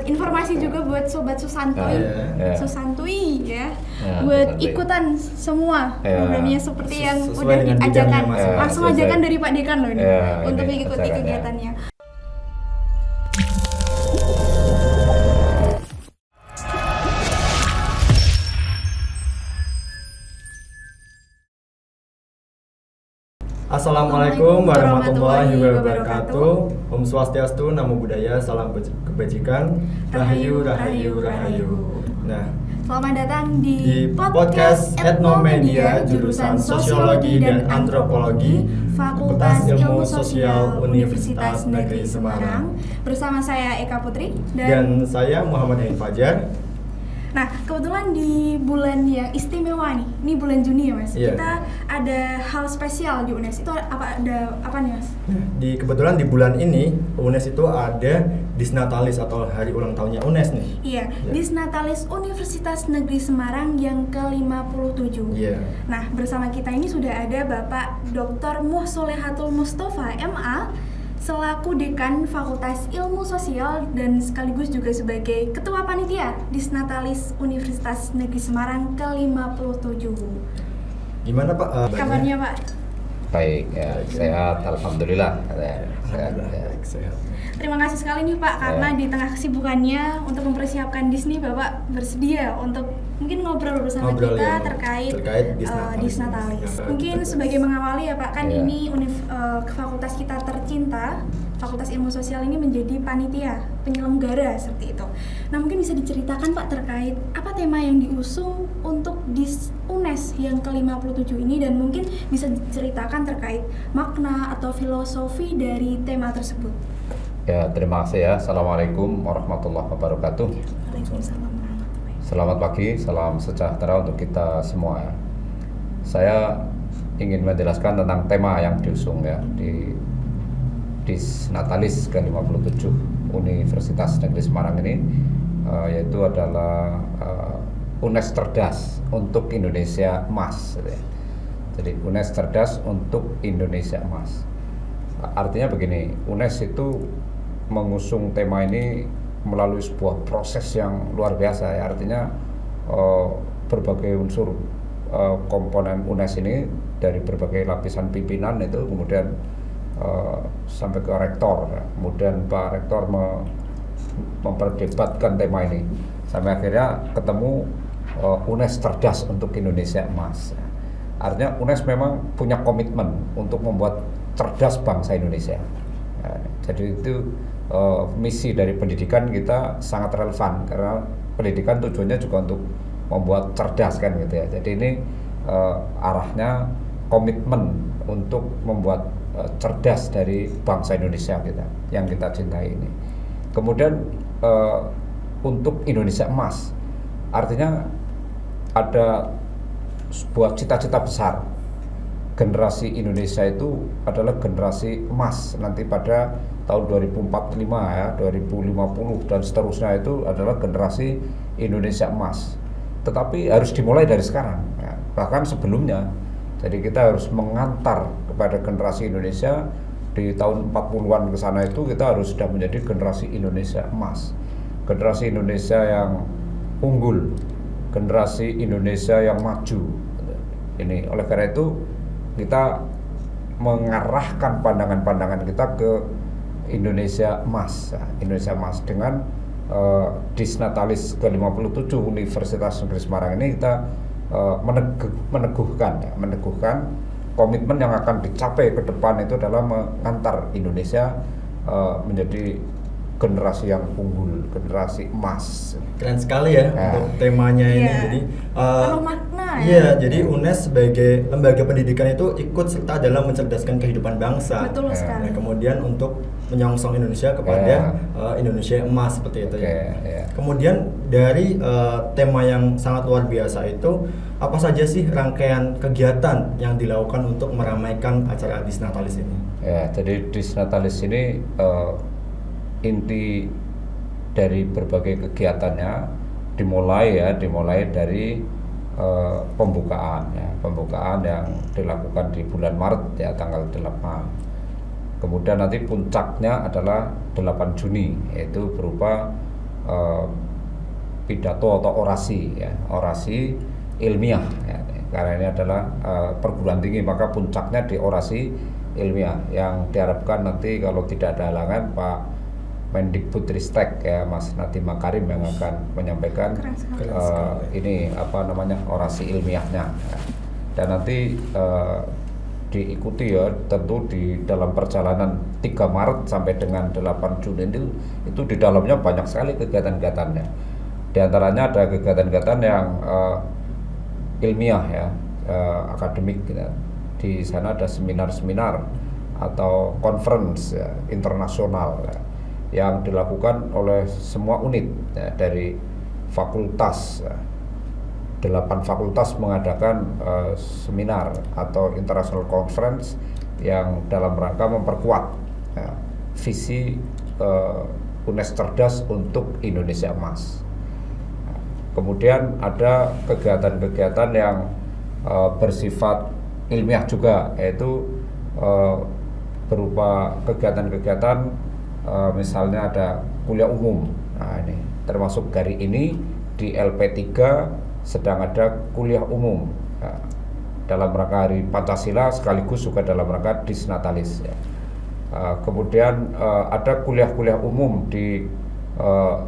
buat informasi juga buat sobat Susantuy, Susantuy ya, buat Susantuy. ikutan semua programnya seperti yang udah dengan diajakan, bidangnya langsung ajakan dari Pak Dekan loh ini untuk ini mengikuti ajakannya. kegiatannya. Assalamualaikum warahmatullahi wabarakatuh. Om Swastiastu, Namo Buddhaya, salam kebajikan. Rahayu, rahayu, rahayu. Nah, Selamat datang di podcast Etnomedia jurusan Sosiologi dan Antropologi Fakultas Ilmu Sosial Universitas Negeri Semarang. Bersama saya Eka Putri dan saya Muhammad Hain Fajar. Nah, kebetulan di bulan yang istimewa nih, ini bulan Juni ya Mas. Iya. Kita ada hal spesial di UNES. Itu ada apa nih Mas? Kebetulan di bulan ini UNES itu ada Disnatalis atau hari ulang tahunnya UNES nih. Iya, Disnatalis Universitas Negeri Semarang yang ke-57. Iya. Nah, bersama kita ini sudah ada Bapak Dr. Muhsolehatul Mustafa MA selaku Dekan Fakultas Ilmu Sosial dan sekaligus juga sebagai Ketua Panitia Disnatalis Universitas Negeri Semarang ke-57. Gimana Pak? Kabarnya Pak? Baik, ya, sehat, alhamdulillah. Sehat. Terima kasih sekali nih Pak, karena di tengah kesibukannya untuk mempersiapkan Disney, Bapak bersedia untuk mungkin ngobrol bersama kita terkait Disnatalis. Mungkin sebagai mengawali ya Pak, kan ini fakultas kita tercinta, Fakultas Ilmu Sosial ini menjadi panitia penyelenggara seperti itu. Nah, mungkin bisa diceritakan Pak terkait apa tema yang diusung untuk UNES yang ke-57 ini, dan mungkin bisa diceritakan terkait makna atau filosofi dari tema tersebut. Ya, terima kasih ya. Assalamualaikum warahmatullahi wabarakatuh. Waalaikumsalam warahmatullahi. Selamat pagi, salam sejahtera untuk kita semua ya. Saya ingin menjelaskan tentang tema yang diusung ya di Disnatalis ke-57 Universitas Negeri Semarang ini, yaitu adalah UNES Cerdas untuk Indonesia Emas gitu ya. Jadi UNES Cerdas untuk Indonesia Emas. Artinya begini, UNES itu mengusung tema ini melalui sebuah proses yang luar biasa ya. Artinya berbagai unsur komponen UNES ini dari berbagai lapisan pimpinan itu kemudian sampai ke rektor ya. Kemudian Pak Rektor memperdebatkan tema ini sampai akhirnya ketemu UNES Cerdas untuk Indonesia Emas ya. Artinya UNES memang punya komitmen untuk membuat cerdas bangsa Indonesia ya. Jadi itu misi dari pendidikan kita sangat relevan karena pendidikan tujuannya juga untuk membuat cerdas kan gitu ya. Jadi ini arahnya komitmen untuk membuat cerdas dari bangsa Indonesia kita yang kita cintai ini. Kemudian untuk Indonesia Emas, artinya ada sebuah cita-cita besar. Generasi Indonesia itu adalah generasi emas nanti pada tahun 2045 ya, 2050 dan seterusnya itu adalah generasi Indonesia Emas. Tetapi harus dimulai dari sekarang ya. Bahkan sebelumnya. Jadi kita harus mengantar kepada generasi Indonesia di tahun 40-an ke sana itu kita harus sudah menjadi generasi Indonesia Emas. Generasi Indonesia yang unggul, generasi Indonesia yang maju. Ini oleh karena itu kita mengarahkan pandangan-pandangan kita ke Indonesia Emas, Indonesia Emas dengan Disnatalis ke-57 Universitas Negeri Semarang ini kita meneguhkan komitmen yang akan dicapai ke depan itu adalah mengantar Indonesia menjadi generasi yang unggul, generasi emas. Keren sekali ya untuk temanya ini. Jadi makna ya. Iya, jadi UNES sebagai lembaga pendidikan itu ikut serta dalam mencerdaskan kehidupan bangsa. Betul sekali. Nah, kemudian untuk menyongsong Indonesia kepada Indonesia Emas seperti itu ya. Kemudian dari tema yang sangat luar biasa itu, apa saja sih rangkaian kegiatan yang dilakukan untuk meramaikan acara Disnatalis ini? Ya, jadi Disnatalis ini inti dari berbagai kegiatannya dimulai dari pembukaan yang dilakukan di bulan Maret ya, tanggal 8. Kemudian nanti puncaknya adalah 8 Juni, yaitu berupa pidato atau orasi, ya, orasi ilmiah, ya, karena ini adalah perguruan tinggi, maka puncaknya di orasi ilmiah yang diharapkan nanti kalau tidak ada halangan Pak Mendikbudristek, ya, Mas Nadiem Makarim yang akan menyampaikan ini orasi ilmiahnya, ya. Dan nanti diikuti ya tentu di dalam perjalanan 3 Maret sampai dengan 8 Juni itu di dalamnya banyak sekali kegiatan-kegiatannya. Di antaranya ada kegiatan-kegiatan yang ilmiah, ya, akademik, ya. Di sana ada seminar-seminar atau conference, ya, internasional, ya, yang dilakukan oleh semua unit, ya, dari fakultas, ya. 8 fakultas mengadakan seminar atau international conference yang dalam rangka memperkuat, ya, visi UNES Cerdas untuk Indonesia Emas. Kemudian ada kegiatan-kegiatan yang bersifat ilmiah juga, yaitu berupa kegiatan-kegiatan misalnya ada kuliah umum. Nah, ini termasuk hari ini di LP3 sedang ada kuliah umum, ya, dalam rangka Hari Pancasila sekaligus juga dalam rangka Disnatalis, ya. Kemudian ada kuliah-kuliah umum di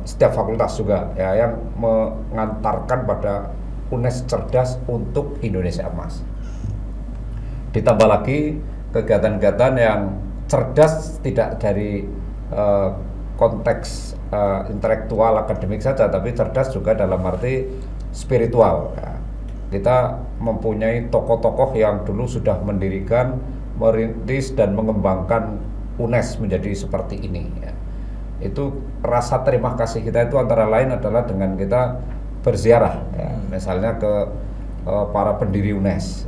setiap fakultas juga, ya, yang mengantarkan pada UNES Cerdas untuk Indonesia Emas. Ditambah lagi kegiatan-kegiatan yang cerdas tidak dari konteks intelektual akademik saja, tapi cerdas juga dalam arti spiritual, ya. Kita mempunyai tokoh-tokoh yang dulu sudah mendirikan, merintis dan mengembangkan UNES menjadi seperti ini, ya. Itu rasa terima kasih kita itu antara lain adalah dengan kita berziarah, ya, misalnya ke para pendiri UNES,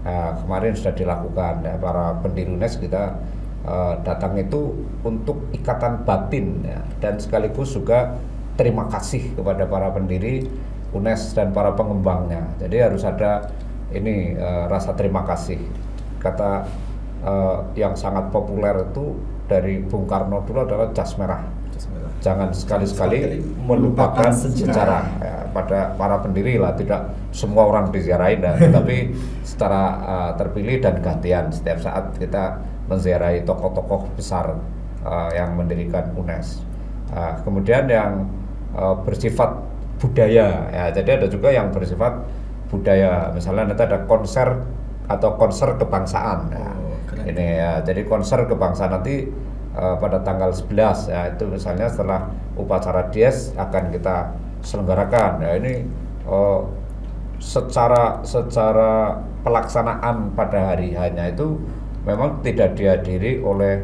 ya. Kemarin sudah dilakukan, ya, para pendiri UNES kita datang itu untuk ikatan batin, ya, dan sekaligus juga terima kasih kepada para pendiri UNES dan para pengembangnya. Jadi harus ada ini rasa terima kasih. Kata yang sangat populer itu dari Bung Karno dulu adalah jas merah. Jangan sekali-sekali melupakan sejarah, ya, pada para pendiri lah. Tidak semua orang diziarahin, ya, tetapi secara terpilih dan gantian setiap saat kita menziarahi tokoh-tokoh besar yang mendirikan UNES. Kemudian yang bersifat budaya, ya, jadi ada juga yang bersifat budaya, misalnya nanti ada konser atau konser kebangsaan, ya. Ini, ya, jadi konser kebangsaan nanti pada tanggal 11, ya, itu misalnya setelah upacara Dies akan kita selenggarakan, ya. Ini secara pelaksanaan pada hari hanya itu memang tidak dihadiri oleh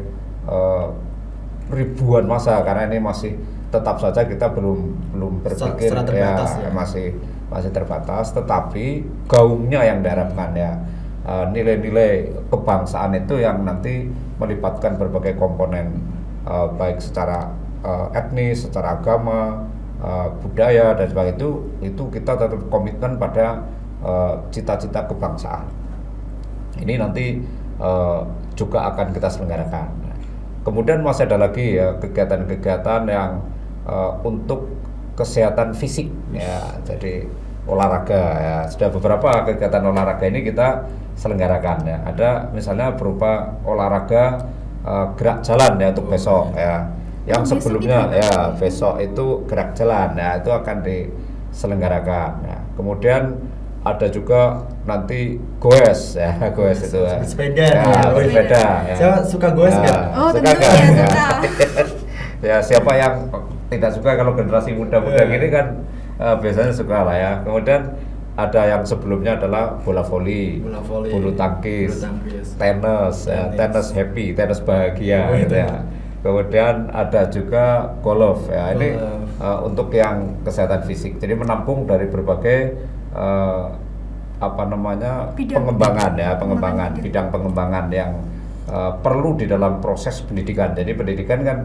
ribuan massa, karena ini masih tetap saja kita belum berpikir, terbatas, ya, masih terbatas, tetapi gaungnya yang diharapkan, ya, nilai-nilai kebangsaan itu yang nanti melibatkan berbagai komponen, baik secara etnis, secara agama, budaya dan sebagainya, itu kita tetap komitmen pada cita-cita kebangsaan. Ini nanti juga akan kita selenggarakan. Kemudian masih ada lagi, ya, kegiatan-kegiatan yang untuk kesehatan fisik, ya, jadi olahraga, ya. Sudah beberapa kegiatan olahraga ini kita selenggarakan, ya. Ada misalnya berupa olahraga gerak jalan, ya, untuk besok, ya. Yang sebelumnya, ya, besok itu gerak jalan, ya, itu akan diselenggarakan, ya. Kemudian ada juga nanti goes, ya, goes itu, ya. Bersepeda, bersepeda, ya. Saya suka goes, ya. kan? Oh, suka, tentu, ya, suka. Ya, siapa yang tidak suka, kalau generasi muda-muda gini kan biasanya suka lah, ya. Kemudian ada yang sebelumnya adalah bola voli, bulu tangkis, tenis, ya, tenis happy, tenis bahagia, gitu, ya. Kemudian ada juga golf, ya. Ini untuk yang kesehatan fisik. Jadi menampung dari berbagai pengembangan, bidang pengembangan yang perlu di dalam proses pendidikan. Jadi pendidikan kan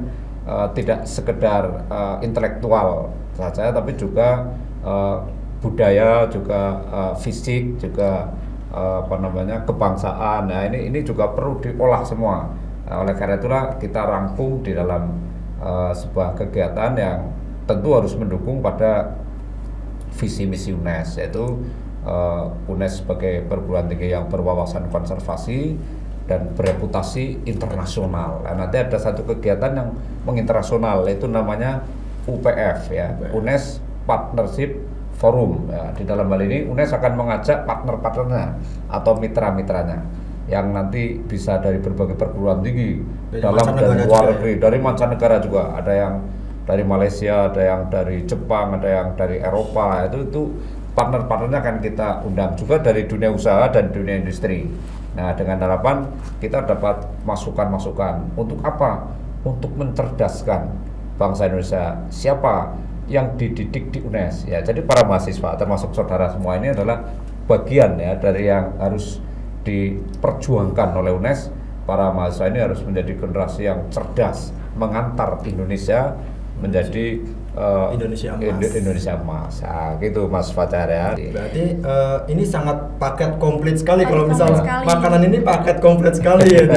tidak sekedar intelektual saja, tapi juga budaya, juga fisik, juga kebangsaan. Nah, ini juga perlu diolah semua. Oleh karena itulah kita rangkum di dalam sebuah kegiatan yang tentu harus mendukung pada visi misi UNES, yaitu UNES sebagai perguruan tinggi yang berwawasan konservasi dan bereputasi internasional. Nah, nanti ada satu kegiatan yang menginternasional, yaitu namanya UPF ya, UNES Partnership Forum. Ya, di dalam hal ini UNES akan mengajak partner-partnernya atau mitra-mitranya yang nanti bisa dari berbagai perguruan tinggi dalam dan luar negeri, dari mancanegara juga, ada yang dari Malaysia, ada yang dari Jepang, ada yang dari Eropa. Itu partner-partnernya akan kita undang juga dari dunia usaha dan dunia industri. Nah, dengan harapan kita dapat masukan-masukan untuk apa? Untuk mencerdaskan bangsa Indonesia. Siapa yang dididik di UNES? Ya, jadi para mahasiswa termasuk saudara semua ini adalah bagian ya dari yang harus diperjuangkan oleh UNES. Para mahasiswa ini harus menjadi generasi yang cerdas, mengantar Indonesia menjadi Indonesia emas. Nah, gitu Mas Fajar ya. Berarti ini sangat paket komplit sekali kalau misalnya makanan ini paket komplit sekali ya.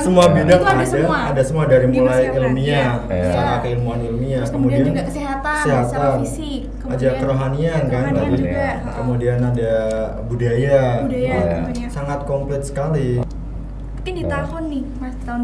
Semua bidang ada semua dari mulai ilmiah, secara keilmuan ilmiah, kemudian juga kesehatan, secara fisik, kemudian kerohanian kan, kemudian ada budaya tentunya. Sangat komplit sekali. Mungkin di tahun nih Mas, tahun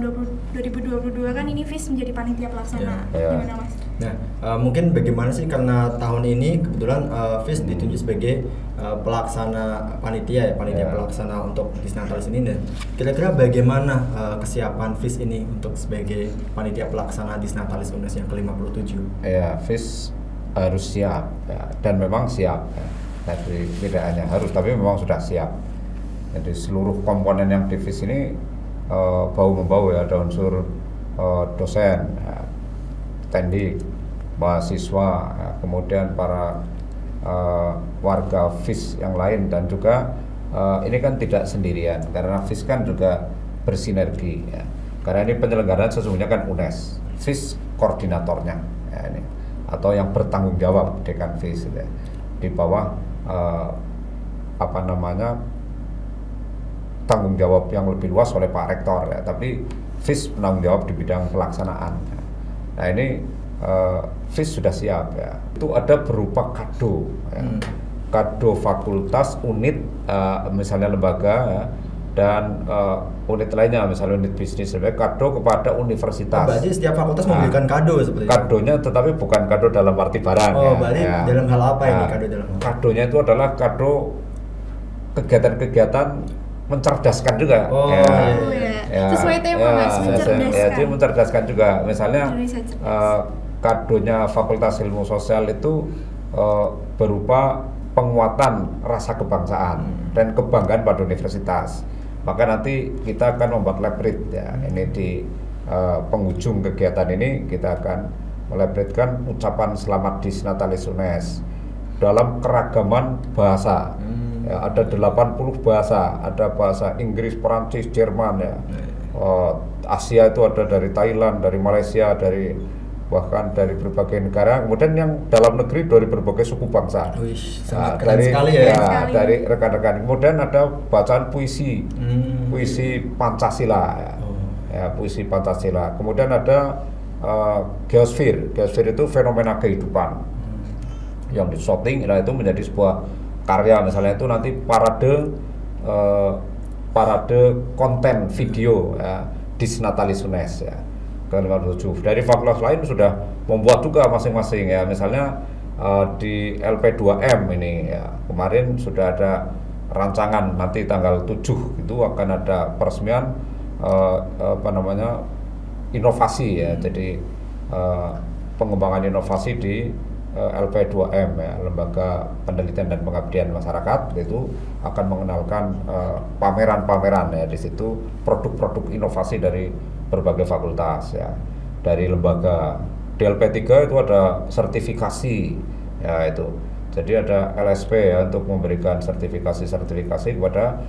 2022 kan ini FIS menjadi panitia pelaksana. Gimana Mas? Nah, mungkin bagaimana sih, karena tahun ini kebetulan FIS ditunjuk sebagai pelaksana panitia pelaksana untuk Disnatalis ini. Dan kira-kira bagaimana kesiapan FIS ini untuk sebagai panitia pelaksana Disnatalis UNES yang ke-57? Ya, FIS harus siap ya, dan memang siap ya. Jadi tidak hanya harus, tapi memang sudah siap. Jadi seluruh komponen yang di FIS ini bau-membau ya, ada unsur dosen, tendik, mahasiswa, kemudian para warga FIS yang lain, dan juga ini kan tidak sendirian karena FIS kan juga bersinergi ya. Karena ini penyelenggaraan sesungguhnya kan UNES, FIS koordinatornya ya, ini atau yang bertanggung jawab dekan FIS ya. Di bawah tanggung jawab yang lebih luas oleh Pak Rektor ya, tapi FIS penanggung jawab di bidang pelaksanaan. Nah, ini FIS sudah siap ya. Itu ada berupa kado ya. Kado fakultas, unit misalnya lembaga ya, dan unit lainnya misalnya unit bisnis, kado kepada universitas. Berarti setiap fakultas memberikan kado seperti itu. Kadonya tetapi bukan kado dalam arti barang ya. Berarti dalam hal apa ini kado dalam hal? Kadonya itu adalah kado kegiatan-kegiatan mencerdaskan juga. Sesuai tema Mas, mencerdaskan. Jadi mencerdaskan juga. Misalnya kadonya Fakultas Ilmu Sosial itu berupa penguatan rasa kebangsaan dan kebanggaan pada universitas. Maka nanti kita akan membuat lab read ya. Ini di penghujung kegiatan ini kita akan melabretkan ucapan selamat Disnatalis UNES dalam keragaman bahasa. Ya, ada 80 bahasa, ada bahasa Inggris, Perancis, Jerman ya. Asia itu ada dari Thailand, dari Malaysia, bahkan dari berbagai negara. Kemudian yang dalam negeri dari berbagai suku bangsa. Dari rekan-rekan. Kemudian ada bacaan puisi, puisi Pancasila ya. Ya, puisi Pancasila. Kemudian ada geosfer. Geosfer itu fenomena kehidupan yang disorting, nah itu menjadi sebuah karya. Misalnya itu nanti parade konten video ya, Disnatalis UNES ya, ke-57. Dari fakultas lain sudah membuat juga masing-masing ya. Misalnya di LP2M ini ya, kemarin sudah ada rancangan, nanti tanggal 7 itu akan ada peresmian inovasi ya. Jadi pengembangan inovasi di LP2M ya, Lembaga Penelitian dan Pengabdian Masyarakat, itu akan mengenalkan pameran-pameran ya, di situ produk-produk inovasi dari berbagai fakultas ya, dari lembaga. Di LP3 itu ada sertifikasi ya, itu jadi ada LSP ya, untuk memberikan sertifikasi kepada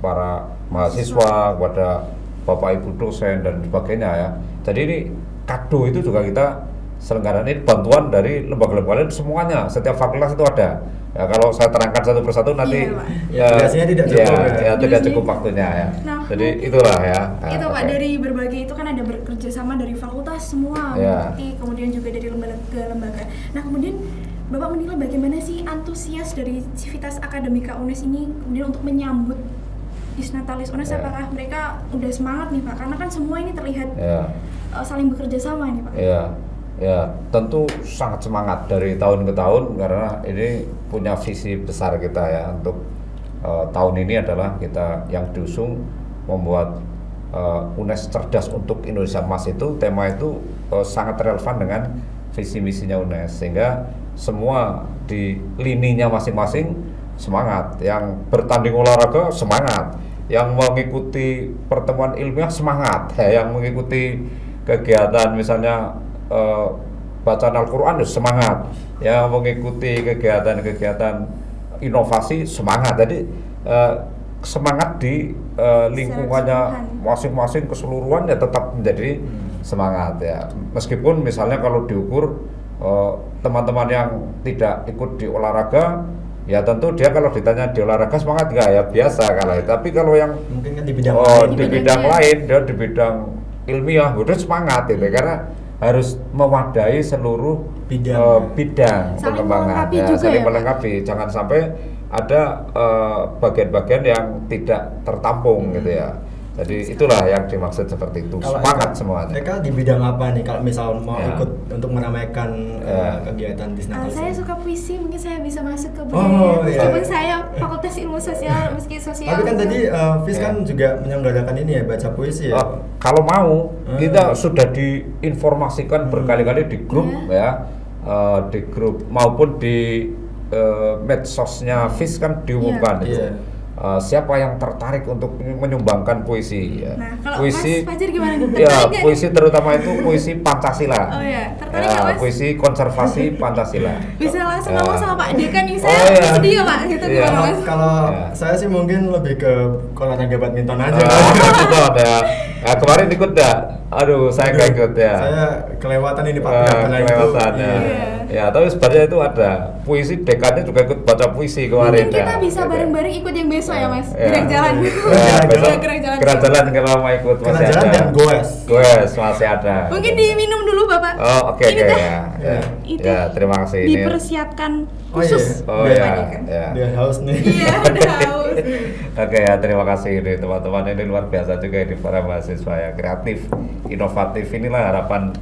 para mahasiswa, kepada Bapak Ibu dosen dan sebagainya ya. Jadi ini kado itu juga kita selenggarakan, ini bantuan dari lembaga-lembaga lain semuanya, setiap fakultas itu ada. Ya, kalau saya terangkan satu persatu nanti biasanya tidak cukup tidak cukup waktunya ya. Nah, jadi itulah ya. Itu Pak, dari berbagai itu kan ada bekerja sama dari fakultas semua, kemudian juga dari lembaga Nah kemudian Bapak menilai bagaimana sih antusias dari Civitas Akademika UNES ini kemudian untuk menyambut Disnatalis UNES? Apakah mereka udah semangat nih Pak? Karena kan semua ini terlihat saling bekerja sama nih Pak. Ya, tentu sangat semangat dari tahun ke tahun karena ini punya visi besar kita ya untuk tahun ini adalah kita yang diusung membuat UNES cerdas untuk Indonesia Emas. Itu tema itu sangat relevan dengan visi misinya UNES, sehingga semua di lininya masing-masing semangat, yang bertanding olahraga semangat, yang mengikuti pertemuan ilmiah semangat, yang mengikuti kegiatan misalnya bacaan Al-Quran semangat, yang mengikuti kegiatan-kegiatan inovasi semangat. Jadi semangat di lingkungannya masing-masing keseluruhan ya tetap menjadi semangat ya. Meskipun misalnya kalau diukur teman-teman yang tidak ikut di olahraga, ya tentu dia kalau ditanya di olahraga semangat nggak, ya biasa kalau itu. Tapi kalau yang mungkin kan di bidang lain, dia di bidang ilmiah udah semangat itu, karena harus mewadahi seluruh bidang pengembangan, saling melengkapi. Jangan sampai ada bagian-bagian yang tidak tertampung gitu ya. Jadi itulah yang dimaksud seperti itu. Kalau semangat semuanya. Mereka di bidang apa nih kalau misal mau ikut untuk meramaikan kegiatan Disnatalis? Saya suka puisi, mungkin saya bisa masuk ke budaya. Meskipun saya Fakultas Ilmu Sosial, meski sosial. Tapi kan tadi Fis kan juga menyelenggarakan ini ya, baca puisi ya. Kalau mau, kita sudah diinformasikan berkali-kali di grup di grup maupun di medsosnya Fis kan diumumkan itu. Siapa yang tertarik untuk menyumbangkan puisi ya. Nah, kalau puisi, Mas Fajar gimana nih? Ya, puisi terutama itu puisi Pancasila. Oh ya, tertarik ya, Mas? Puisi konservasi Pancasila. Bisa langsung ngomong sama Pak Dekan nih, saya sedih ya Pak, gitu gimana Mas? Kalau saya sih mungkin lebih ke olahraga badminton aja. Badminton ya. Nah, kemarin ikut dah. Aduh, saya nggak ikut ya. Saya kelewatan ini Pak. Kelewatan ya. Ya, tapi sebenarnya itu ada puisi, dekannya juga ikut baca puisi kemarin. Mungkin kita bisa bareng-bareng ikut yang besok ya Mas, ya. gerak jalan. Gerak jalan kalau mau ikut masih ada. Jalan dan goes masih ada. Mungkin diminum dulu Bapak. Oh oke. Ya, terima kasih. Dipersiapkan khusus. Biar haus nih. Iya, udah haus. Oke ya, terima kasih ini teman-teman, ini luar biasa juga ini para mahasiswa ya, kreatif, inovatif. Inilah harapan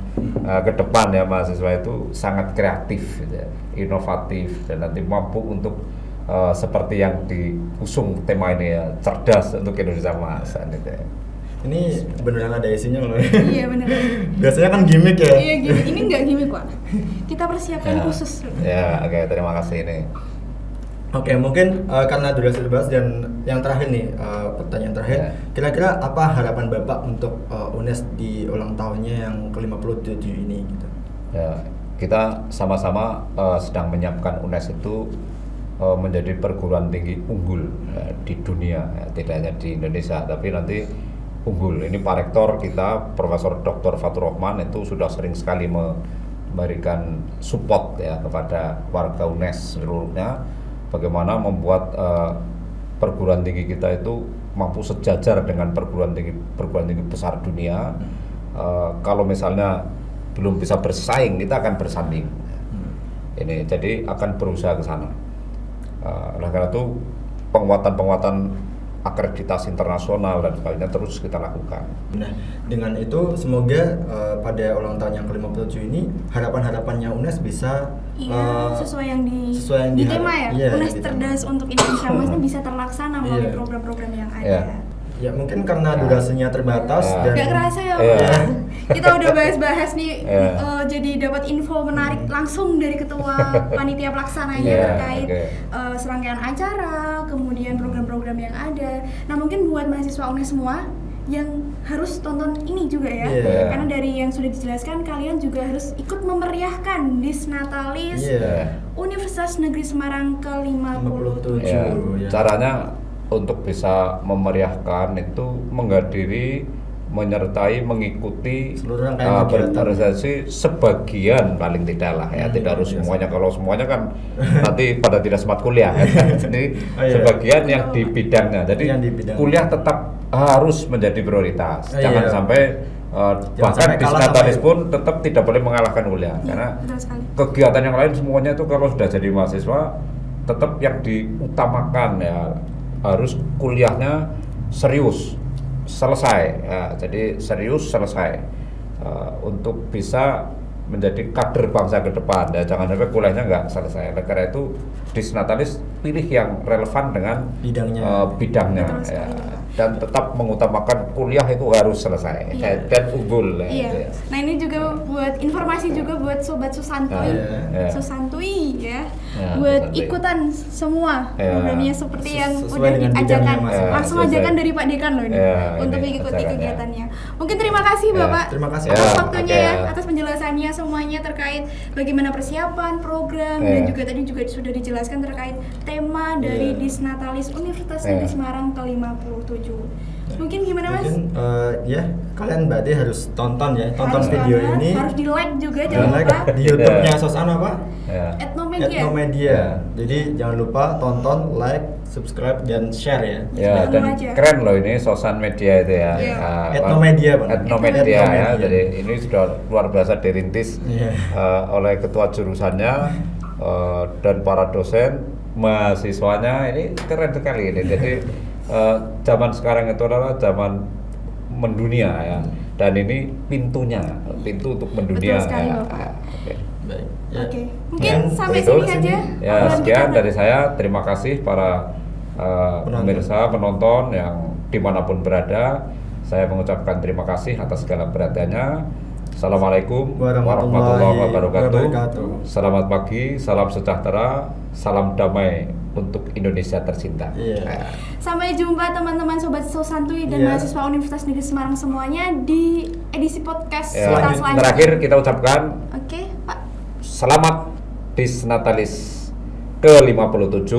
ke depan ya, mahasiswa itu sangat kreatif gitu ya, inovatif, dan nanti mampu untuk seperti yang diusung tema ini ya, cerdas untuk Indonesia Emas gitu ya. Ini beneran ada isinya loh. Iya benar. Biasanya kan gimmick ya. Iya gimmick, ini enggak gimmick Pak. Kita persiapkan khusus. Ya, oke, terima kasih ini. Oke, mungkin karena durasi terbatas dan yang terakhir nih, pertanyaan terakhir, kira-kira apa harapan Bapak untuk UNES di ulang tahunnya yang ke-57 ini gitu? Ya, kita sama-sama sedang menyiapkan UNES itu menjadi perguruan tinggi unggul di dunia, tidak hanya di Indonesia, tapi nanti unggul. Ini Pak Rektor kita, Profesor Dr. Fatur Rahman, itu sudah sering sekali memberikan support ya kepada warga UNES seluruhnya, bagaimana membuat perguruan tinggi kita itu mampu sejajar dengan perguruan tinggi besar dunia. Kalau misalnya belum bisa bersaing, kita akan bersanding. Ini jadi akan berusaha ke sana. Oleh karena itu penguatan akreditasi internasional dan sebagainya terus kita lakukan. Nah, dengan itu semoga pada ulang tahun yang ke-57 ini harapan-harapannya UNES bisa sesuai yang di tema ya. UNES cerdas untuk Indonesia Emas bisa terlaksana melalui program-program yang ada. Ya mungkin karena durasinya terbatas dan gak kerasa ya Pak. Kita udah bahas-bahas nih, jadi dapat info menarik langsung dari ketua panitia pelaksananya terkait serangkaian acara, kemudian program-program yang ada. Nah mungkin buat mahasiswa UNES semua yang harus tonton ini juga ya, karena dari yang sudah dijelaskan kalian juga harus ikut memeriahkan Disnatalis Universitas Negeri Semarang ke-57. Caranya untuk bisa memeriahkan itu menghadiri, menyertai, mengikuti organisasi sebagian paling tidak lah ya, tidak harus semuanya. Kalau semuanya kan nanti pada tidak sempat kuliah jadi sebagian yang di bidangnya. Jadi kuliah tetap harus menjadi prioritas. Jangan sampai bahkan Disnatalis pun tetap tidak boleh mengalahkan kuliah karena kegiatan yang lain semuanya itu kalau sudah jadi mahasiswa tetap yang diutamakan ya harus kuliahnya serius selesai ya, jadi serius selesai untuk bisa menjadi kader bangsa ke depan ya, jangan sampai kuliahnya nggak selesai. Karena itu Disnatalis pilih yang relevan dengan bidangnya ya, dan tetap mengutamakan kuliah itu harus selesai dan unggul ya, gitu ya. Nah ini juga buat informasi juga buat sobat Susantuy Susantuy ya, buat Susantuy. Ikutan semua programnya seperti yang udah diajarkan langsung ajakan dari Pak Dekan loh ini untuk mengikuti kegiatannya. Mungkin terima kasih Bapak atas waktunya ya, atas penjelasannya semuanya terkait bagaimana persiapan program dan juga tadi juga sudah dijelaskan terkait tema dari Disnatalis Universitas Negeri Semarang ke-57. Mungkin gimana Mas? Mungkin ya kalian berarti harus tonton video ini. Harus di like juga jangan lupa di YouTube-nya Sosan apa? Etnomedia. Jadi jangan lupa tonton, like, subscribe dan share ya. Ya dan keren loh ini Sosan Media itu ya. Etnomedia ya. Jadi ini sudah luar biasa dirintis oleh ketua jurusannya dan para dosen, mahasiswanya ini keren sekali ini. Jadi zaman sekarang itu adalah zaman mendunia ya. Dan ini pintu untuk mendunia. Betul sekali, Bapak. Oke. Mungkin sampai itu, sini aja. Ya, sekian dari saya. Terima kasih para pemirsa, penonton yang dimanapun berada. Saya mengucapkan terima kasih atas segala perhatiannya. Assalamualaikum warahmatullahi wabarakatuh. Selamat pagi, salam sejahtera, salam damai untuk Indonesia tercinta. Sampai jumpa teman-teman sobat Susantuy dan mahasiswa Universitas Negeri Semarang semuanya di edisi podcast kita selanjutnya. Terakhir kita ucapkan Pak. Selamat Disnatalis ke-57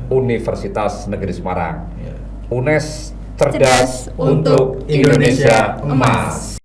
Universitas Negeri Semarang. UNES cerdas untuk Indonesia emas.